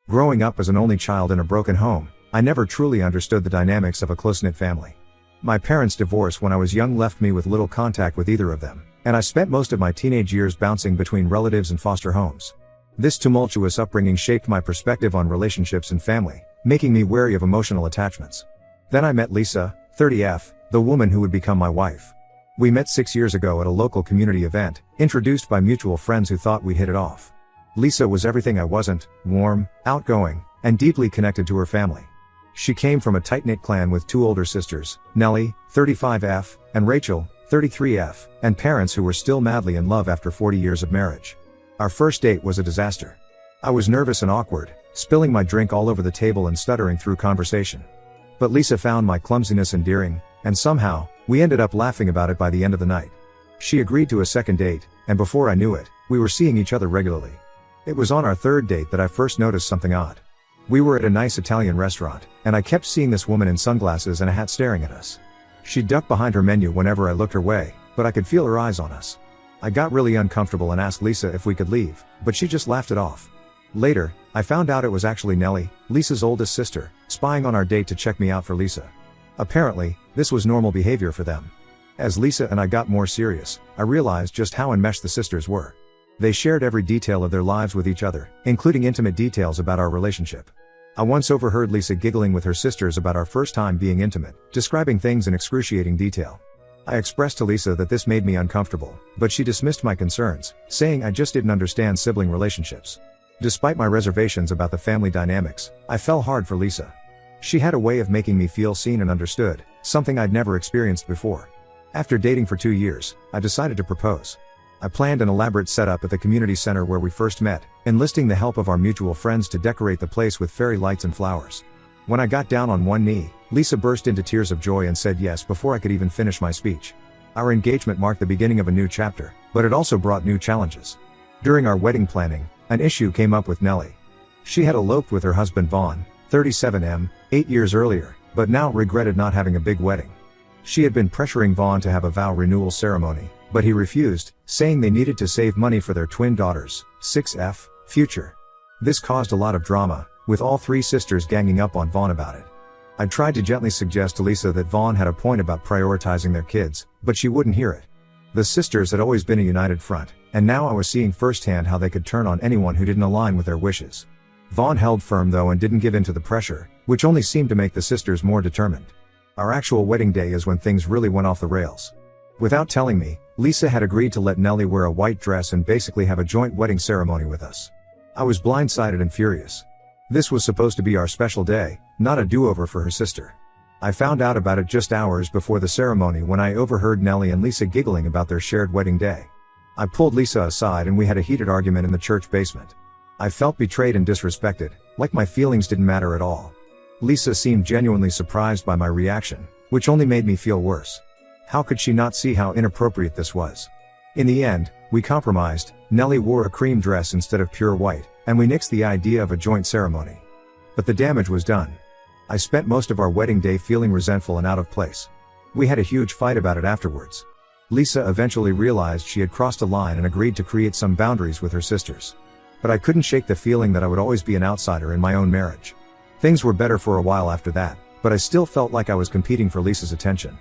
Growing up as an only child in a broken home, I never truly understood the dynamics of a close-knit family. My parents' divorce when I was young left me with little contact with either of them, and I spent most of my teenage years bouncing between relatives and foster homes. This tumultuous upbringing shaped my perspective on relationships and family, making me wary of emotional attachments. Then I met Lisa, 30F, the woman who would become my wife. We met 6 years ago at a local community event, introduced by mutual friends who thought we hit it off. Lisa was everything I wasn't: warm, outgoing, and deeply connected to her family. She came from a tight-knit clan with 2 older sisters, Nellie, 35F, and Rachel, 33F, and parents who were still madly in love after 40 years of marriage. Our first date was a disaster. I was nervous and awkward, spilling my drink all over the table and stuttering through conversation. But Lisa found my clumsiness endearing, and somehow, we ended up laughing about it by the end of the night. She agreed to a second date, and before I knew it, we were seeing each other regularly. It was on our third date that I first noticed something odd. We were at a nice Italian restaurant, and I kept seeing this woman in sunglasses and a hat staring at us. She ducked behind her menu whenever I looked her way, but I could feel her eyes on us. I got really uncomfortable and asked Lisa if we could leave, but she just laughed it off. Later, I found out it was actually Nellie, Lisa's oldest sister, spying on our date to check me out for Lisa. Apparently, this was normal behavior for them. As Lisa and I got more serious, I realized just how enmeshed the sisters were. They shared every detail of their lives with each other, including intimate details about our relationship. I once overheard Lisa giggling with her sisters about our first time being intimate, describing things in excruciating detail. I expressed to Lisa that this made me uncomfortable, but she dismissed my concerns, saying I just didn't understand sibling relationships. Despite my reservations about the family dynamics, I fell hard for Lisa. She had a way of making me feel seen and understood, something I'd never experienced before. After dating for 2 years, I decided to propose. I planned an elaborate setup at the community center where we first met, enlisting the help of our mutual friends to decorate the place with fairy lights and flowers. When I got down on one knee, Lisa burst into tears of joy and said yes before I could even finish my speech. Our engagement marked the beginning of a new chapter, but it also brought new challenges. During our wedding planning, an issue came up with Nellie. She had eloped with her husband Vaughn, 37M, 8 years earlier, but now regretted not having a big wedding. She had been pressuring Vaughn to have a vow renewal ceremony, but he refused, saying they needed to save money for their twin daughters, 6F, future. This caused a lot of drama, with all 3 sisters ganging up on Vaughn about it. I tried to gently suggest to Lisa that Vaughn had a point about prioritizing their kids, but she wouldn't hear it. The sisters had always been a united front, and now I was seeing firsthand how they could turn on anyone who didn't align with their wishes. Vaughn held firm though and didn't give in to the pressure, which only seemed to make the sisters more determined. Our actual wedding day is when things really went off the rails. Without telling me, Lisa had agreed to let Nellie wear a white dress and basically have a joint wedding ceremony with us. I was blindsided and furious. This was supposed to be our special day, not a do-over for her sister. I found out about it just hours before the ceremony when I overheard Nellie and Lisa giggling about their shared wedding day. I pulled Lisa aside and we had a heated argument in the church basement. I felt betrayed and disrespected, like my feelings didn't matter at all. Lisa seemed genuinely surprised by my reaction, which only made me feel worse. How could she not see how inappropriate this was? In the end, we compromised. Nellie wore a cream dress instead of pure white, and we nixed the idea of a joint ceremony. But the damage was done. I spent most of our wedding day feeling resentful and out of place. We had a huge fight about it afterwards. Lisa eventually realized she had crossed a line and agreed to create some boundaries with her sisters. But I couldn't shake the feeling that I would always be an outsider in my own marriage. Things were better for a while after that, but I still felt like I was competing for Lisa's attention.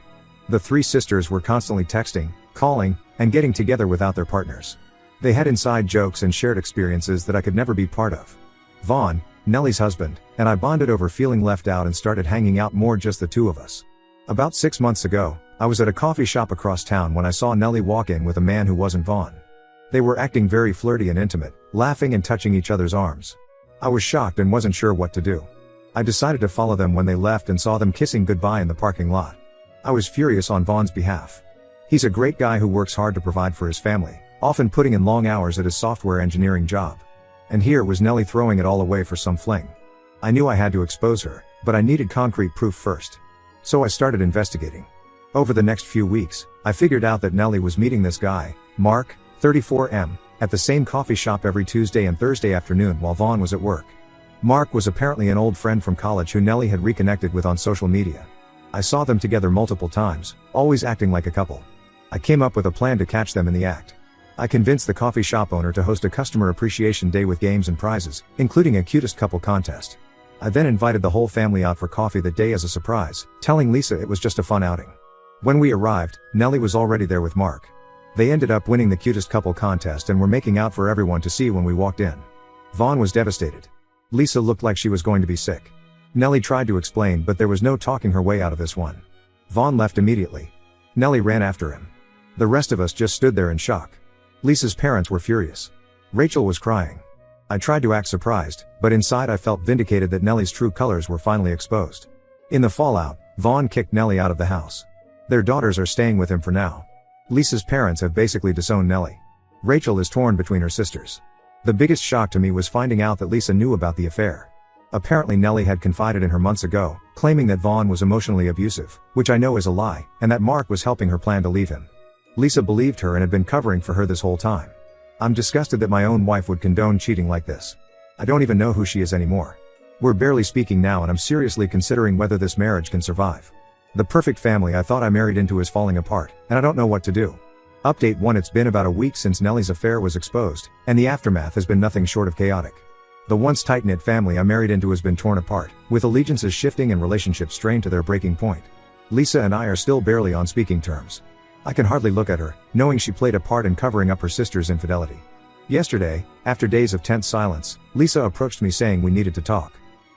The 3 sisters were constantly texting, calling, and getting together without their partners. They had inside jokes and shared experiences that I could never be part of. Vaughn, Nellie's husband, and I bonded over feeling left out and started hanging out more just the 2 of us. About 6 months ago, I was at a coffee shop across town when I saw Nellie walk in with a man who wasn't Vaughn. They were acting very flirty and intimate, laughing and touching each other's arms. I was shocked and wasn't sure what to do. I decided to follow them when they left and saw them kissing goodbye in the parking lot. I was furious on Vaughn's behalf. He's a great guy who works hard to provide for his family, often putting in long hours at his software engineering job. And here was Nellie throwing it all away for some fling. I knew I had to expose her, but I needed concrete proof first. So I started investigating. Over the next few weeks, I figured out that Nellie was meeting this guy, Mark, 34M, at the same coffee shop every Tuesday and Thursday afternoon while Vaughn was at work. Mark was apparently an old friend from college who Nellie had reconnected with on social media. I saw them together multiple times, always acting like a couple. I came up with a plan to catch them in the act. I convinced the coffee shop owner to host a customer appreciation day with games and prizes, including a cutest couple contest. I then invited the whole family out for coffee that day as a surprise, telling Lisa it was just a fun outing. When we arrived, Nellie was already there with Mark. They ended up winning the cutest couple contest and were making out for everyone to see when we walked in. Vaughn was devastated. Lisa looked like she was going to be sick. Nellie tried to explain, but there was no talking her way out of this one. Vaughn left immediately. Nellie ran after him. The rest of us just stood there in shock. Lisa's parents were furious. Rachel was crying. I tried to act surprised, but inside I felt vindicated that Nellie's true colors were finally exposed. In the fallout, Vaughn kicked Nellie out of the house. Their daughters are staying with him for now. Lisa's parents have basically disowned Nellie. Rachel is torn between her sisters. The biggest shock to me was finding out that Lisa knew about the affair. Apparently Nellie had confided in her months ago, claiming that Vaughn was emotionally abusive, which I know is a lie, and that Mark was helping her plan to leave him. Lisa believed her and had been covering for her this whole time. I'm disgusted that my own wife would condone cheating like this. I don't even know who she is anymore. We're barely speaking now and I'm seriously considering whether this marriage can survive. The perfect family I thought I married into is falling apart, and I don't know what to do. Update 1: It's been about a week since Nellie's affair was exposed, and the aftermath has been nothing short of chaotic. The once tight-knit family I married into has been torn apart, with allegiances shifting and relationships strained to their breaking point. Lisa and I are still barely on speaking terms. I can hardly look at her, knowing she played a part in covering up her sister's infidelity. Yesterday, after days of tense silence, Lisa approached me saying we needed to talk.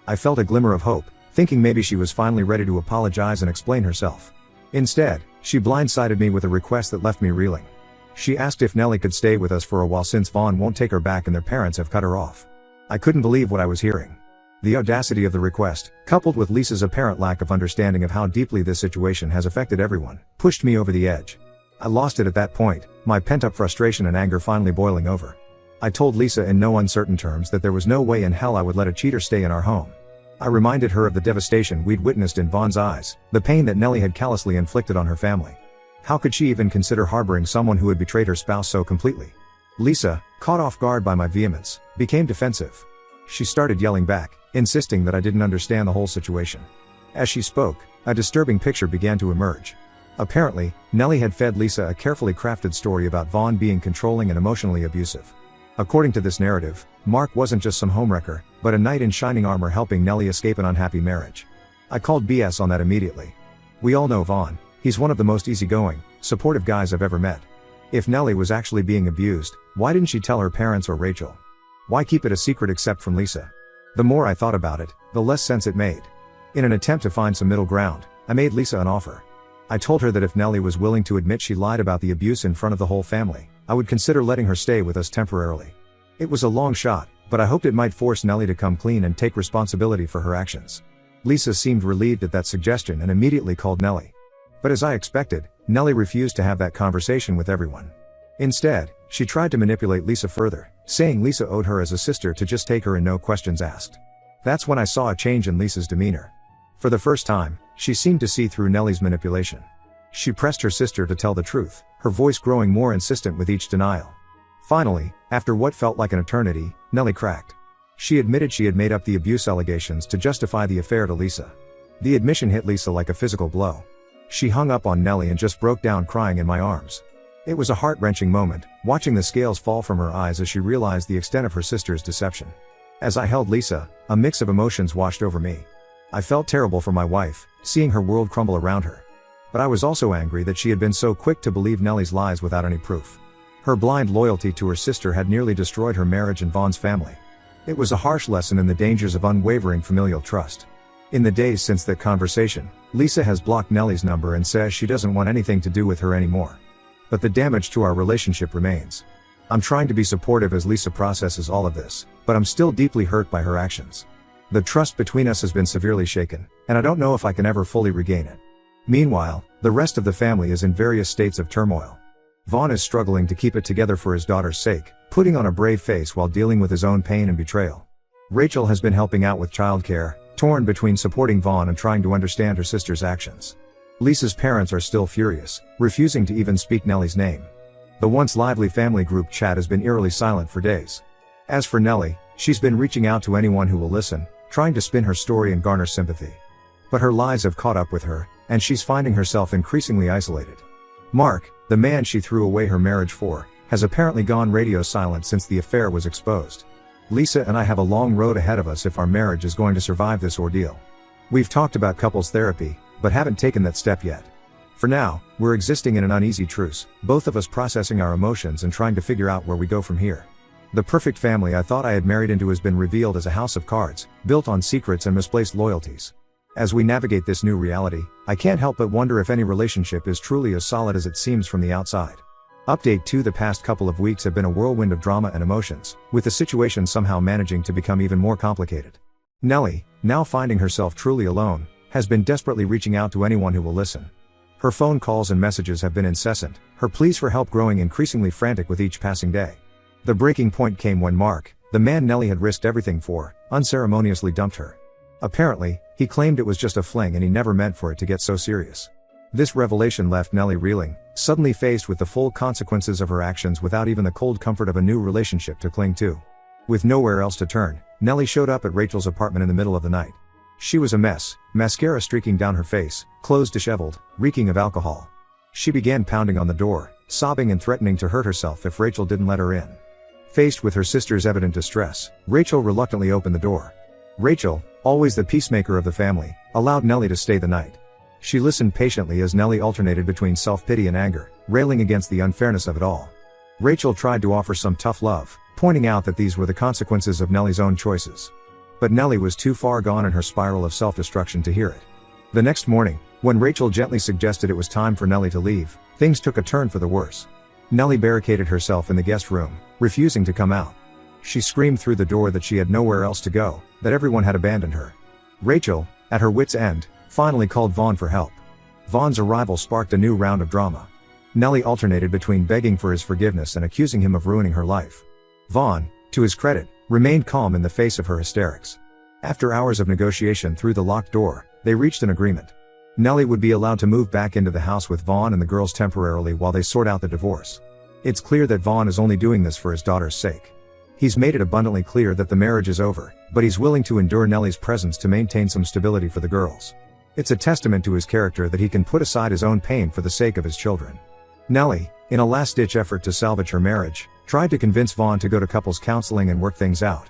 I felt a glimmer of hope, thinking maybe she was finally ready to apologize and explain herself. Instead, she blindsided me with a request that left me reeling. She asked if Nellie could stay with us for a while since Vaughn won't take her back and their parents have cut her off. I couldn't believe what I was hearing. The audacity of the request, coupled with Lisa's apparent lack of understanding of how deeply this situation has affected everyone, pushed me over the edge. I lost it at that point, my pent-up frustration and anger finally boiling over. I told Lisa in no uncertain terms that there was no way in hell I would let a cheater stay in our home. I reminded her of the devastation we'd witnessed in Vaughn's eyes, the pain that Nellie had callously inflicted on her family. How could she even consider harboring someone who had betrayed her spouse so completely? Lisa, caught off guard by my vehemence, became defensive. She started yelling back, insisting that I didn't understand the whole situation. As she spoke, a disturbing picture began to emerge. Apparently, Nellie had fed Lisa a carefully crafted story about Vaughn being controlling and emotionally abusive. According to this narrative, Mark wasn't just some homewrecker, but a knight in shining armor helping Nellie escape an unhappy marriage. I called BS on that immediately. We all know Vaughn, he's one of the most easygoing, supportive guys I've ever met. If Nellie was actually being abused, why didn't she tell her parents or Rachel? Why keep it a secret except from Lisa? The more I thought about it, the less sense it made. In an attempt to find some middle ground, I made Lisa an offer. I told her that if Nellie was willing to admit she lied about the abuse in front of the whole family, I would consider letting her stay with us temporarily. It was a long shot, but I hoped it might force Nellie to come clean and take responsibility for her actions. Lisa seemed relieved at that suggestion and immediately called Nellie. But as I expected, Nellie refused to have that conversation with everyone. Instead, she tried to manipulate Lisa further, saying Lisa owed her as a sister to just take her and no questions asked. That's when I saw a change in Lisa's demeanor. For the first time, she seemed to see through Nellie's manipulation. She pressed her sister to tell the truth, her voice growing more insistent with each denial. Finally, after what felt like an eternity, Nellie cracked. She admitted she had made up the abuse allegations to justify the affair to Lisa. The admission hit Lisa like a physical blow. She hung up on Nellie and just broke down crying in my arms. It was a heart-wrenching moment, watching the scales fall from her eyes as she realized the extent of her sister's deception. As I held Lisa, a mix of emotions washed over me. I felt terrible for my wife, seeing her world crumble around her. But I was also angry that she had been so quick to believe Nellie's lies without any proof. Her blind loyalty to her sister had nearly destroyed her marriage and Vaughn's family. It was a harsh lesson in the dangers of unwavering familial trust. In the days since that conversation, Lisa has blocked Nellie's number and says she doesn't want anything to do with her anymore. But the damage to our relationship remains. I'm trying to be supportive as Lisa processes all of this, but I'm still deeply hurt by her actions. The trust between us has been severely shaken, and I don't know if I can ever fully regain it. Meanwhile, the rest of the family is in various states of turmoil. Vaughn is struggling to keep it together for his daughter's sake, putting on a brave face while dealing with his own pain and betrayal. Rachel has been helping out with childcare, torn between supporting Vaughn and trying to understand her sister's actions. Lisa's parents are still furious, refusing to even speak Nellie's name. The once lively family group chat has been eerily silent for days. As for Nellie, she's been reaching out to anyone who will listen, trying to spin her story and garner sympathy. But her lies have caught up with her, and she's finding herself increasingly isolated. Mark, the man she threw away her marriage for, has apparently gone radio silent since the affair was exposed. Lisa and I have a long road ahead of us if our marriage is going to survive this ordeal. We've talked about couples therapy, but haven't taken that step yet. For now, we're existing in an uneasy truce, both of us processing our emotions and trying to figure out where we go from here. The perfect family I thought I had married into has been revealed as a house of cards, built on secrets and misplaced loyalties. As we navigate this new reality, I can't help but wonder if any relationship is truly as solid as it seems from the outside. Update 2: The past couple of weeks have been a whirlwind of drama and emotions, with the situation somehow managing to become even more complicated. Nellie, now finding herself truly alone, has been desperately reaching out to anyone who will listen. Her phone calls and messages have been incessant, her pleas for help growing increasingly frantic with each passing day. The breaking point came when Mark, the man Nellie had risked everything for, unceremoniously dumped her. Apparently, he claimed it was just a fling and he never meant for it to get so serious. This revelation left Nellie reeling, suddenly faced with the full consequences of her actions without even the cold comfort of a new relationship to cling to. With nowhere else to turn, Nellie showed up at Rachel's apartment in the middle of the night. She was a mess, mascara streaking down her face, clothes disheveled, reeking of alcohol. She began pounding on the door, sobbing and threatening to hurt herself if Rachel didn't let her in. Faced with her sister's evident distress, Rachel reluctantly opened the door. Rachel, always the peacemaker of the family, allowed Nellie to stay the night. She listened patiently as Nellie alternated between self-pity and anger, railing against the unfairness of it all. Rachel tried to offer some tough love, pointing out that these were the consequences of Nellie's own choices. But Nellie was too far gone in her spiral of self-destruction to hear it. The next morning, when Rachel gently suggested it was time for Nellie to leave, things took a turn for the worse. Nellie barricaded herself in the guest room, refusing to come out. She screamed through the door that she had nowhere else to go, that everyone had abandoned her. Rachel, at her wit's end, finally called Vaughn for help. Vaughn's arrival sparked a new round of drama. Nellie alternated between begging for his forgiveness and accusing him of ruining her life. Vaughn, to his credit, remained calm in the face of her hysterics. After hours of negotiation through the locked door, they reached an agreement. Nellie would be allowed to move back into the house with Vaughn and the girls temporarily while they sort out the divorce. It's clear that Vaughn is only doing this for his daughter's sake. He's made it abundantly clear that the marriage is over, but he's willing to endure Nellie's presence to maintain some stability for the girls. It's a testament to his character that he can put aside his own pain for the sake of his children. Nellie, in a last-ditch effort to salvage her marriage, tried to convince Vaughn to go to couples counseling and work things out.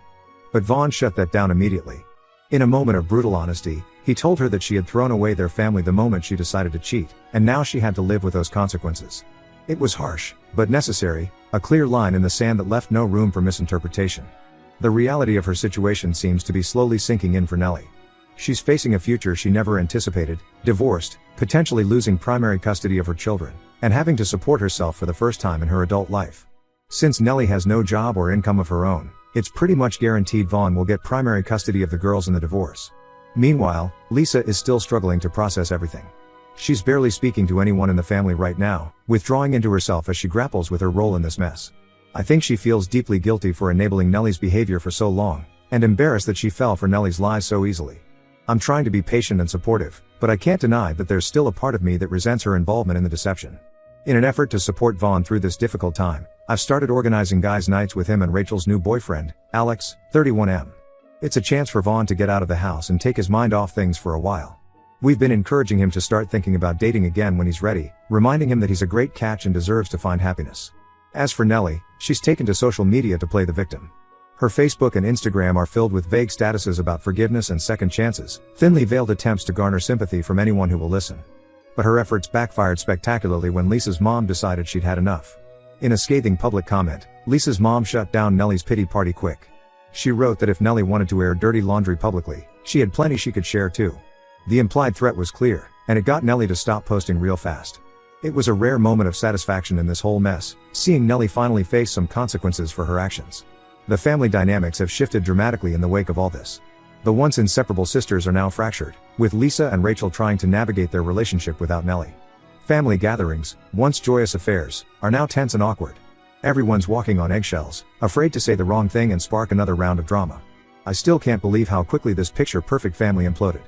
But Vaughn shut that down immediately. In a moment of brutal honesty, he told her that she had thrown away their family the moment she decided to cheat, and now she had to live with those consequences. It was harsh, but necessary, a clear line in the sand that left no room for misinterpretation. The reality of her situation seems to be slowly sinking in for Nellie. She's facing a future she never anticipated, divorced, potentially losing primary custody of her children, and having to support herself for the first time in her adult life. Since Nellie has no job or income of her own, it's pretty much guaranteed Vaughn will get primary custody of the girls in the divorce. Meanwhile, Lisa is still struggling to process everything. She's barely speaking to anyone in the family right now, withdrawing into herself as she grapples with her role in this mess. I think she feels deeply guilty for enabling Nellie's behavior for so long, and embarrassed that she fell for Nellie's lies so easily. I'm trying to be patient and supportive, but I can't deny that there's still a part of me that resents her involvement in the deception. In an effort to support Vaughn through this difficult time, I've started organizing guys' nights with him and Rachel's new boyfriend, Alex, 31M. It's a chance for Vaughn to get out of the house and take his mind off things for a while. We've been encouraging him to start thinking about dating again when he's ready, reminding him that he's a great catch and deserves to find happiness. As for Nellie, she's taken to social media to play the victim. Her Facebook and Instagram are filled with vague statuses about forgiveness and second chances, thinly veiled attempts to garner sympathy from anyone who will listen. But her efforts backfired spectacularly when Lisa's mom decided she'd had enough. In a scathing public comment, Lisa's mom shut down Nellie's pity party quick. She wrote that if Nellie wanted to air dirty laundry publicly, she had plenty she could share too. The implied threat was clear, and it got Nellie to stop posting real fast. It was a rare moment of satisfaction in this whole mess, seeing Nellie finally face some consequences for her actions. The family dynamics have shifted dramatically in the wake of all this. The once inseparable sisters are now fractured, with Lisa and Rachel trying to navigate their relationship without Nellie. Family gatherings, once joyous affairs, are now tense and awkward. Everyone's walking on eggshells, afraid to say the wrong thing and spark another round of drama. I still can't believe how quickly this picture-perfect family imploded.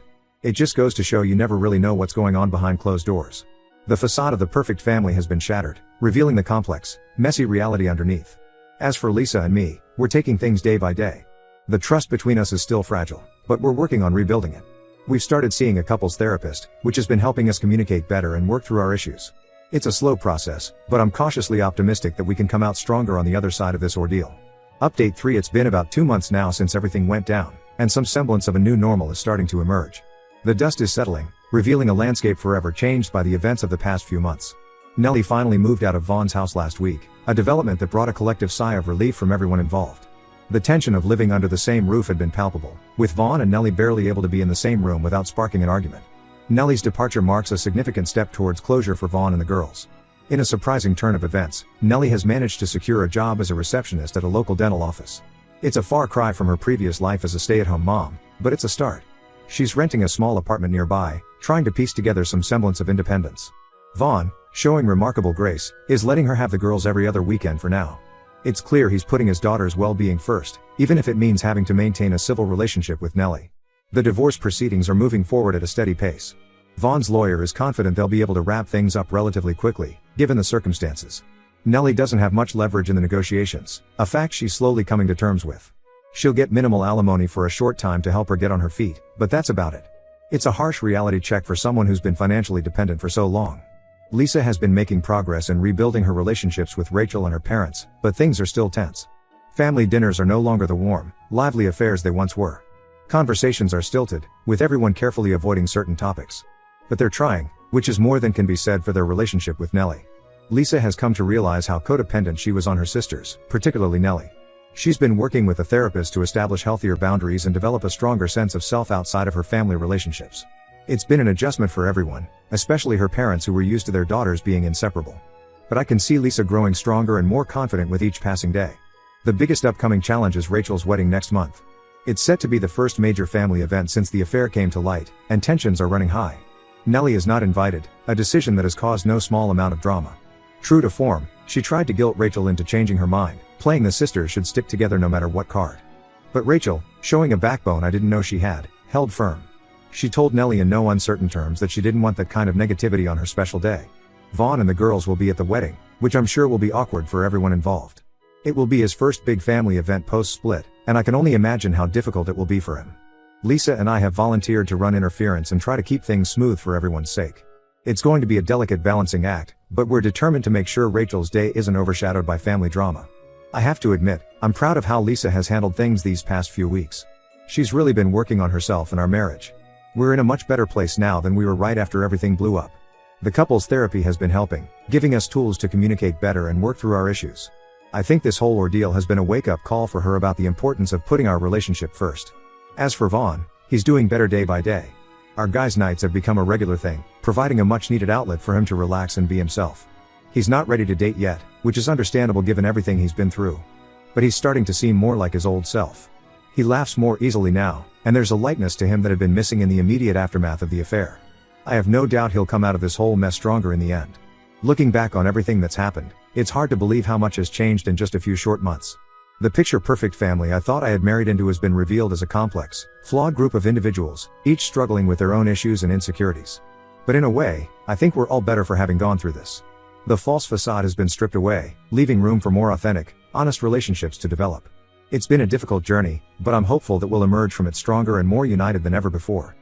It just goes to show you never really know what's going on behind closed doors. The facade of the perfect family has been shattered, revealing the complex, messy reality underneath. As for Lisa and me, we're taking things day by day. The trust between us is still fragile, but we're working on rebuilding it. We've started seeing a couples therapist, which has been helping us communicate better and work through our issues. It's a slow process, but I'm cautiously optimistic that we can come out stronger on the other side of this ordeal. Update 3: It's been about 2 months now since everything went down, and some semblance of a new normal is starting to emerge. The dust is settling, revealing a landscape forever changed by the events of the past few months. Nellie finally moved out of Vaughn's house last week, a development that brought a collective sigh of relief from everyone involved. The tension of living under the same roof had been palpable, with Vaughn and Nellie barely able to be in the same room without sparking an argument. Nellie's departure marks a significant step towards closure for Vaughn and the girls. In a surprising turn of events, Nellie has managed to secure a job as a receptionist at a local dental office. It's a far cry from her previous life as a stay-at-home mom, but it's a start. She's renting a small apartment nearby, trying to piece together some semblance of independence. Vaughn, showing remarkable grace, is letting her have the girls every other weekend for now. It's clear he's putting his daughter's well-being first, even if it means having to maintain a civil relationship with Nellie. The divorce proceedings are moving forward at a steady pace. Vaughn's lawyer is confident they'll be able to wrap things up relatively quickly, given the circumstances. Nellie doesn't have much leverage in the negotiations, a fact she's slowly coming to terms with. She'll get minimal alimony for a short time to help her get on her feet, but that's about it. It's a harsh reality check for someone who's been financially dependent for so long. Lisa has been making progress in rebuilding her relationships with Rachel and her parents, but things are still tense. Family dinners are no longer the warm, lively affairs they once were. Conversations are stilted, with everyone carefully avoiding certain topics. But they're trying, which is more than can be said for their relationship with Nellie. Lisa has come to realize how codependent she was on her sisters, particularly Nellie. She's been working with a therapist to establish healthier boundaries and develop a stronger sense of self outside of her family relationships. It's been an adjustment for everyone, especially her parents who were used to their daughters being inseparable. But I can see Lisa growing stronger and more confident with each passing day. The biggest upcoming challenge is Rachel's wedding next month. It's set to be the first major family event since the affair came to light, and tensions are running high. Nellie is not invited, a decision that has caused no small amount of drama. True to form, she tried to guilt Rachel into changing her mind, playing the sisters should stick together no matter what card. But Rachel, showing a backbone I didn't know she had, held firm. She told Nellie in no uncertain terms that she didn't want that kind of negativity on her special day. Vaughn and the girls will be at the wedding, which I'm sure will be awkward for everyone involved. It will be his first big family event post-split, and I can only imagine how difficult it will be for him. Lisa and I have volunteered to run interference and try to keep things smooth for everyone's sake. It's going to be a delicate balancing act, but we're determined to make sure Rachel's day isn't overshadowed by family drama. I have to admit, I'm proud of how Lisa has handled things these past few weeks. She's really been working on herself and our marriage. We're in a much better place now than we were right after everything blew up. The couples therapy has been helping, giving us tools to communicate better and work through our issues. I think this whole ordeal has been a wake-up call for her about the importance of putting our relationship first. As for Vaughn, he's doing better day by day. Our guys' nights have become a regular thing, providing a much-needed outlet for him to relax and be himself. He's not ready to date yet, which is understandable given everything he's been through. But he's starting to seem more like his old self. He laughs more easily now, and there's a lightness to him that had been missing in the immediate aftermath of the affair. I have no doubt he'll come out of this whole mess stronger in the end. Looking back on everything that's happened, it's hard to believe how much has changed in just a few short months. The picture-perfect family I thought I had married into has been revealed as a complex, flawed group of individuals, each struggling with their own issues and insecurities. But in a way, I think we're all better for having gone through this. The false facade has been stripped away, leaving room for more authentic, honest relationships to develop. It's been a difficult journey, but I'm hopeful that we'll emerge from it stronger and more united than ever before.